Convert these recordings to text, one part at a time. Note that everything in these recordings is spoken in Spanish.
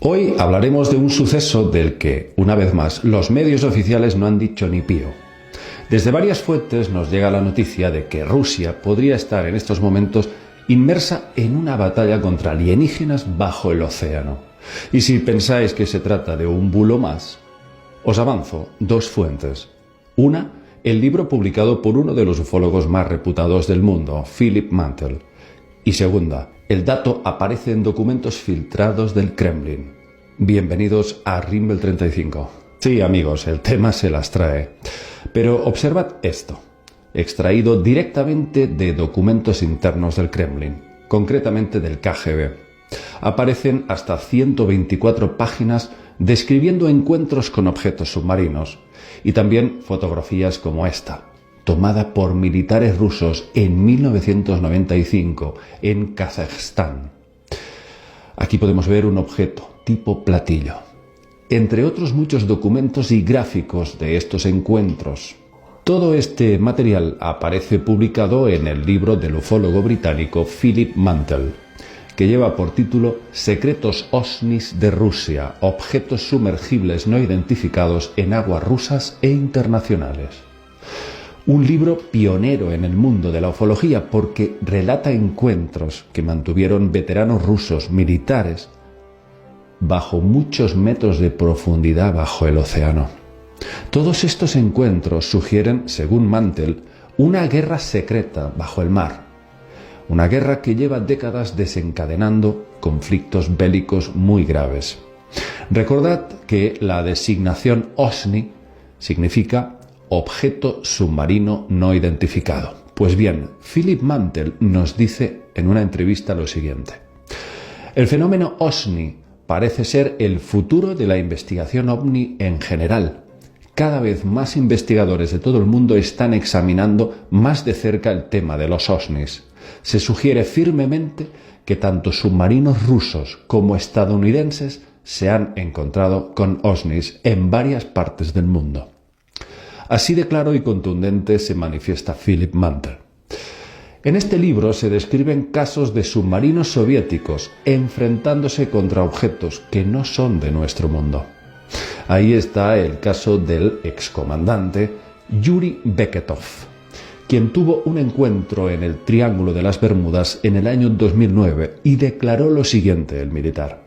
Hoy hablaremos de un suceso del que, una vez más, los medios oficiales no han dicho ni pío. Desde varias fuentes nos llega la noticia de que Rusia podría estar en estos momentos inmersa en una batalla contra alienígenas bajo el océano. Y si pensáis que se trata de un bulo más, os avanzo dos fuentes. Una, el libro publicado por uno de los ufólogos más reputados del mundo, Philip Mantle. Y segunda, el dato aparece en documentos filtrados del Kremlin. Bienvenidos a Rimbel 35. Sí, amigos, el tema se las trae. Pero observad esto, extraído directamente de documentos internos del Kremlin, concretamente del KGB. Aparecen hasta 124 páginas describiendo encuentros con objetos submarinos y también fotografías como esta, tomada por militares rusos en 1995 en Kazajstán. Aquí podemos ver un objeto tipo platillo, entre otros muchos documentos y gráficos de estos encuentros. Todo este material aparece publicado en el libro del ufólogo británico Philip Mantle, que lleva por título Secretos OSNIs de Rusia, objetos sumergibles no identificados en aguas rusas e internacionales. Un libro pionero en el mundo de la ufología porque relata encuentros que mantuvieron veteranos rusos militares bajo muchos metros de profundidad bajo el océano. Todos estos encuentros sugieren, según Mantle, una guerra secreta bajo el mar. Una guerra que lleva décadas desencadenando conflictos bélicos muy graves. Recordad que la designación OSNI significa objeto submarino no identificado. Pues bien, Philip Mantle nos dice en una entrevista lo siguiente. El fenómeno OSNI parece ser el futuro de la investigación OVNI en general. Cada vez más investigadores de todo el mundo están examinando más de cerca el tema de los OSNIs. Se sugiere firmemente que tanto submarinos rusos como estadounidenses se han encontrado con OSNIs en varias partes del mundo. Así de claro y contundente se manifiesta Philip Mantle. En este libro se describen casos de submarinos soviéticos enfrentándose contra objetos que no son de nuestro mundo. Ahí está el caso del excomandante Yuri Beketov, quien tuvo un encuentro en el Triángulo de las Bermudas en el año 2009 y declaró lo siguiente el militar.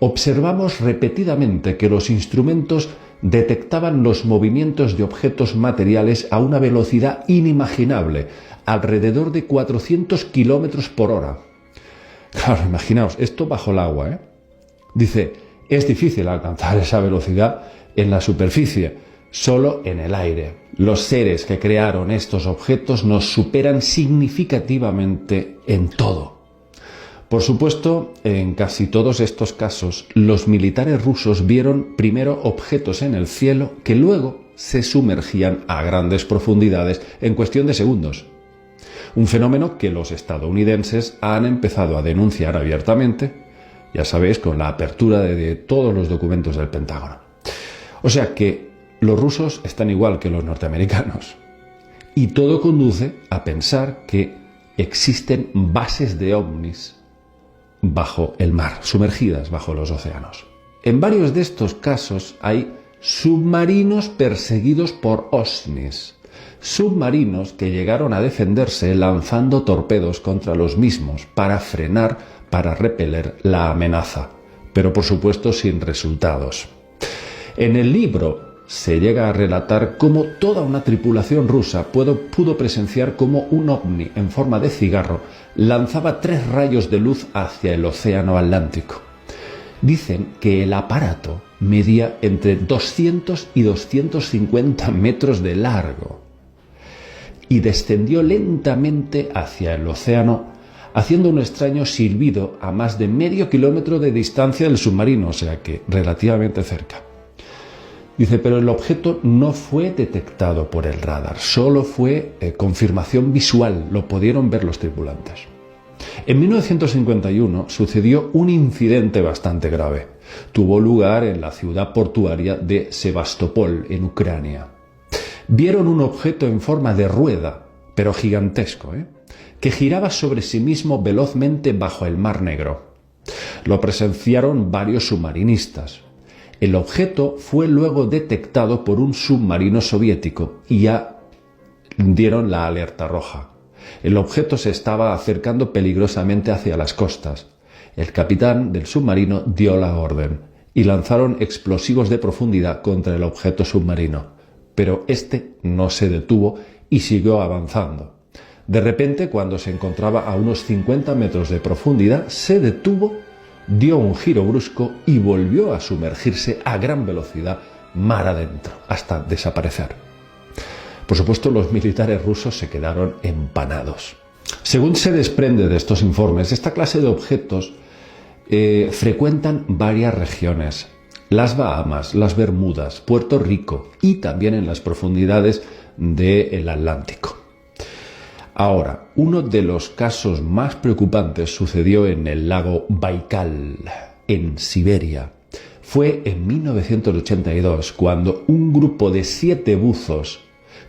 Observamos repetidamente que los instrumentos detectaban los movimientos de objetos materiales a una velocidad inimaginable, alrededor de 400 kilómetros por hora. Claro, imaginaos, esto bajo el agua, ¿eh? Dice, es difícil alcanzar esa velocidad en la superficie, solo en el aire. Los seres que crearon estos objetos nos superan significativamente en todo. Por supuesto, en casi todos estos casos, los militares rusos vieron primero objetos en el cielo que luego se sumergían a grandes profundidades en cuestión de segundos. Un fenómeno que los estadounidenses han empezado a denunciar abiertamente, ya sabéis, con la apertura de todos los documentos del Pentágono. O sea que los rusos están igual que los norteamericanos. Y todo conduce a pensar que existen bases de ovnis bajo el mar, sumergidas bajo los océanos. En varios de estos casos hay submarinos perseguidos por OSNIs, submarinos que llegaron a defenderse lanzando torpedos contra los mismos para frenar, para repeler la amenaza, pero por supuesto sin resultados. En el libro se llega a relatar cómo toda una tripulación rusa pudo presenciar cómo un ovni en forma de cigarro lanzaba 3 rayos de luz hacia el océano Atlántico. Dicen que el aparato medía entre 200 y 250 metros de largo y descendió lentamente hacia el océano, haciendo un extraño silbido a más de medio kilómetro de distancia del submarino, o sea que relativamente cerca. Dice, pero el objeto no fue detectado por el radar, solo fue confirmación visual, lo pudieron ver los tripulantes. En 1951 sucedió un incidente bastante grave. Tuvo lugar en la ciudad portuaria de Sebastopol, en Ucrania. Vieron un objeto en forma de rueda, pero gigantesco, que giraba sobre sí mismo velozmente bajo el Mar Negro. Lo presenciaron varios submarinistas. El objeto fue luego detectado por un submarino soviético y ya dieron la alerta roja. El objeto se estaba acercando peligrosamente hacia las costas. El capitán del submarino dio la orden y lanzaron explosivos de profundidad contra el objeto submarino, pero este no se detuvo y siguió avanzando. De repente, cuando se encontraba a unos 50 metros de profundidad, se detuvo, dio un giro brusco y volvió a sumergirse a gran velocidad mar adentro, hasta desaparecer. Por supuesto, los militares rusos se quedaron empanados. Según se desprende de estos informes, esta clase de objetos frecuentan varias regiones: las Bahamas, las Bermudas, Puerto Rico y también en las profundidades del Atlántico. Ahora, uno de los casos más preocupantes sucedió en el lago Baikal, en Siberia. Fue en 1982 cuando un grupo de 7 buzos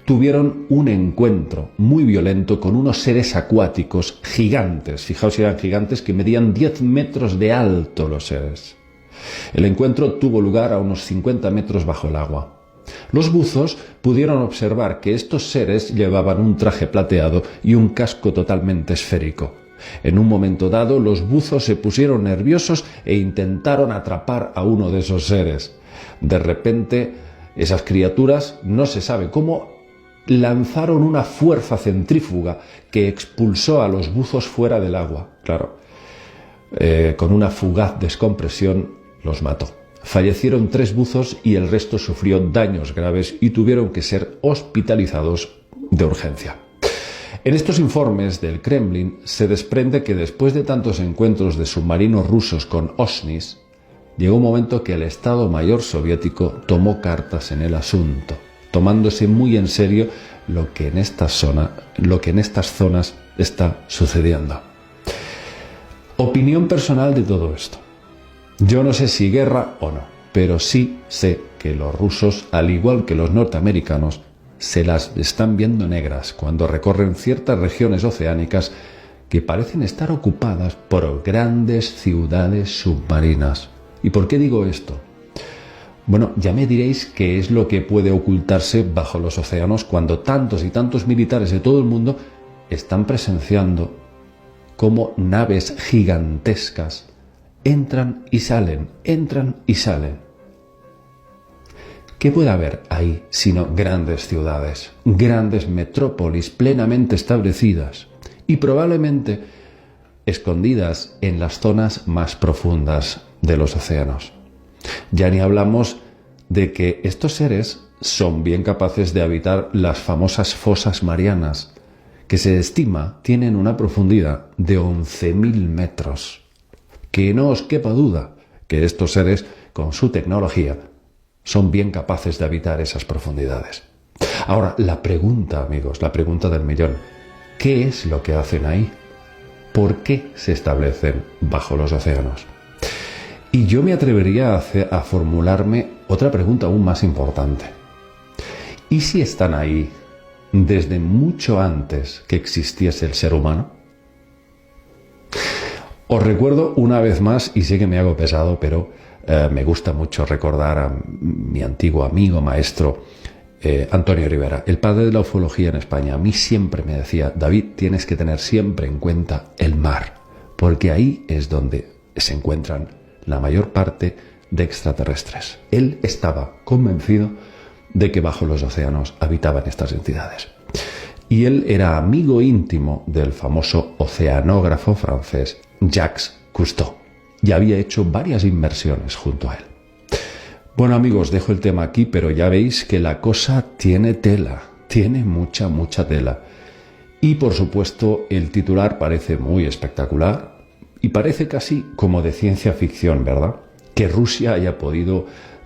tuvieron un encuentro muy violento con unos seres acuáticos gigantes. Fijaos si eran gigantes, que medían 10 metros de alto los seres. El encuentro tuvo lugar a unos 50 metros bajo el agua. Los buzos pudieron observar que estos seres llevaban un traje plateado y un casco totalmente esférico. En un momento dado, los buzos se pusieron nerviosos e intentaron atrapar a uno de esos seres. De repente, esas criaturas, no se sabe cómo, lanzaron una fuerza centrífuga que expulsó a los buzos fuera del agua. Claro, con una fugaz descompresión los mató. Fallecieron 3 buzos y el resto sufrió daños graves y tuvieron que ser hospitalizados de urgencia. En estos informes del Kremlin se desprende que después de tantos encuentros de submarinos rusos con OSNIs, llegó un momento que el Estado Mayor soviético tomó cartas en el asunto, tomándose muy en serio lo que en estas zonas está sucediendo. Opinión personal de todo esto. Yo no sé si guerra o no, pero sí sé que los rusos, al igual que los norteamericanos, se las están viendo negras cuando recorren ciertas regiones oceánicas que parecen estar ocupadas por grandes ciudades submarinas. ¿Y por qué digo esto? Bueno, ya me diréis qué es lo que puede ocultarse bajo los océanos cuando tantos y tantos militares de todo el mundo están presenciando cómo naves gigantescas entran y salen. ¿Qué puede haber ahí sino grandes ciudades, grandes metrópolis plenamente establecidas y probablemente escondidas en las zonas más profundas de los océanos? Ya ni hablamos de que estos seres son bien capaces de habitar las famosas fosas marianas, que se estima tienen una profundidad de 11.000 metros. Que no os quepa duda que estos seres, con su tecnología, son bien capaces de habitar esas profundidades. Ahora, la pregunta, amigos, la pregunta del millón: ¿qué es lo que hacen ahí? ¿Por qué se establecen bajo los océanos? Y yo me atrevería a formularme otra pregunta aún más importante. ¿Y si están ahí desde mucho antes que existiese el ser humano? Os recuerdo una vez más, y sé que me hago pesado, pero me gusta mucho recordar a mi antiguo amigo, maestro, Antonio Rivera, el padre de la ufología en España. A mí siempre me decía: David, tienes que tener siempre en cuenta el mar, porque ahí es donde se encuentran la mayor parte de extraterrestres. Él estaba convencido de que bajo los océanos habitaban estas entidades. Y él era amigo íntimo del famoso oceanógrafo francés Jacques Cousteau y había hecho varias inmersiones junto a él. Bueno, amigos, dejo el tema aquí, pero ya veis que la cosa tiene tela, tiene mucha tela. Y por supuesto el titular parece muy espectacular y parece casi como de ciencia ficción, ¿verdad? Que Rusia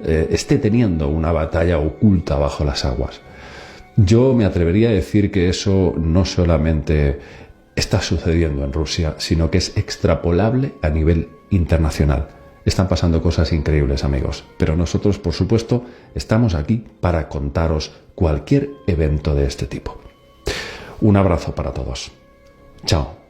esté teniendo una batalla oculta bajo las aguas. Yo me atrevería a decir que eso no solamente está sucediendo en Rusia, sino que es extrapolable a nivel internacional. Están pasando cosas increíbles, amigos, pero nosotros, por supuesto, estamos aquí para contaros cualquier evento de este tipo. Un abrazo para todos. Chao.